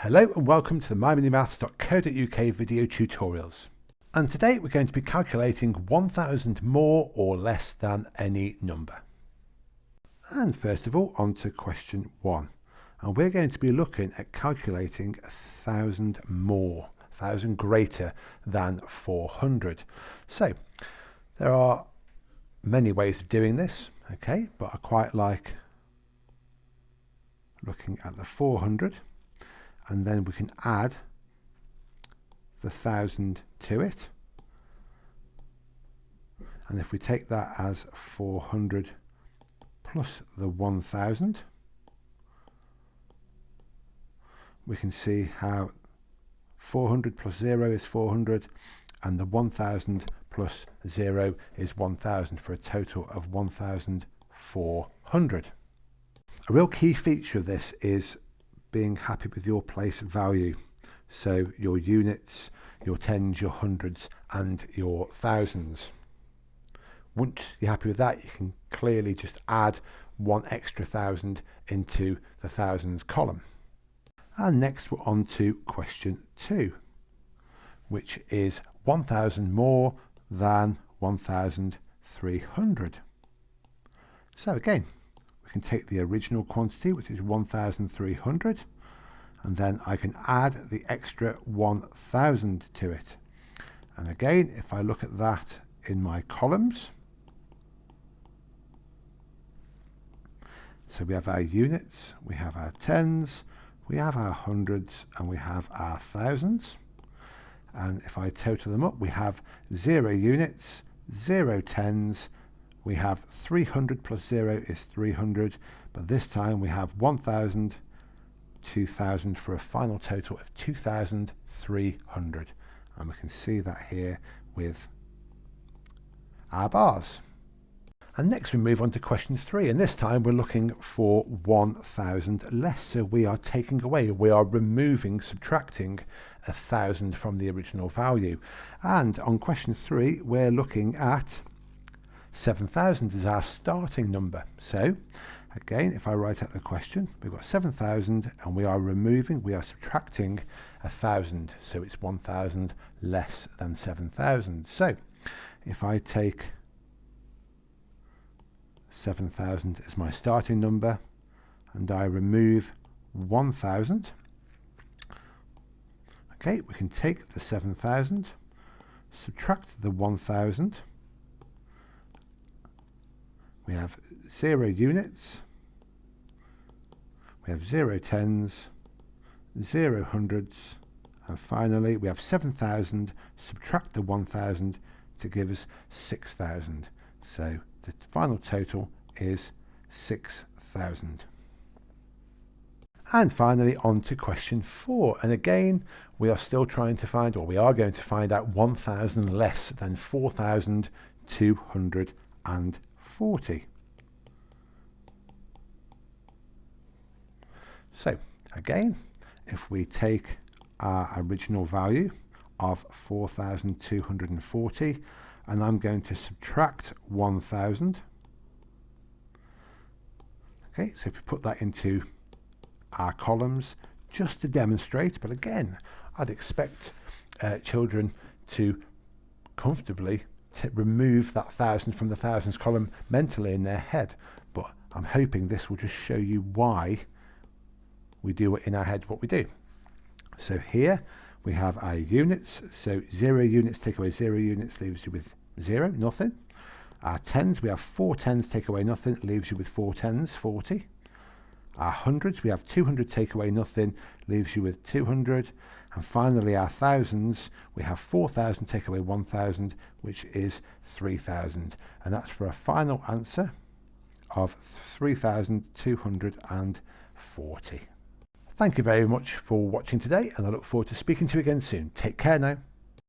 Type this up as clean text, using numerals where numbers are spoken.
Hello and welcome to the myminimaths.co.uk video tutorials. And today we're going to be calculating 1000 more or less than any number. And first of all, on to question 1. And we're going to be looking at calculating 1000 more, 1000 greater than 400. So there are many ways of doing this, okay, but I quite like looking at the 400. And then we can add the 1000 to it. And if we take that as 400 plus the 1000, we can see how 400 plus 0 is 400 and the 1000 plus 0 is 1000 for a total of 1400. A real key feature of this is being happy with your place value. So your units, your tens, your hundreds and your thousands. Once you're happy with that, you can clearly just add one extra 1000 into the thousands column. And next we're on to question 2, which is 1000 more than 1300. So again, we can take the original quantity, which is 1300, and then I can add the extra 1000 to it. And again, if I look at that in my columns, so we have our units, we have our tens, we have our hundreds, and we have our thousands. And if I total them up, we have 0 units, 0 tens, we have 300 plus 0 is 300, but this time we have 1000, 2000 for a final total of 2300. And we can see that here with our bars. And next we move on to question 3, and this time we're looking for 1000 less. So we are taking away, we are removing, subtracting 1000 from the original value. And on question 3 we're looking at 7000 is our starting number. So again, if I write out the question, we've got 7000 and we are removing, we are subtracting 1000. So it's 1000 less than 7000. So if I take 7000 as my starting number and I remove 1000, okay, we can take the 7000, subtract the 1000. We have 0 units, we have 0 tens, 0 hundreds, and finally we have 7000, subtract the 1000 to give us 6000. So the final total is 6000. And finally on to question 4, and again we are still trying to find, or we are going to find out 1000 less than 4240. So again, if we take our original value of 4240 and I'm going to subtract 1000, okay, so if we put that into our columns just to demonstrate, but again I'd expect children to comfortably remove that 1000 from the thousands column mentally in their head, but I'm hoping this will just show you why we do in our head what we do. So here we have our units, so 0 units take away 0 units leaves you with 0, nothing. Our tens, we have 4 tens take away nothing, leaves you with 4 tens, 40. Our hundreds, we have 200 take away nothing, leaves you with 200. And finally our thousands, we have 4000 take away 1000, which is 3000. And that's for a final answer of 3240. Thank you very much for watching today, and I look forward to speaking to you again soon. Take care now.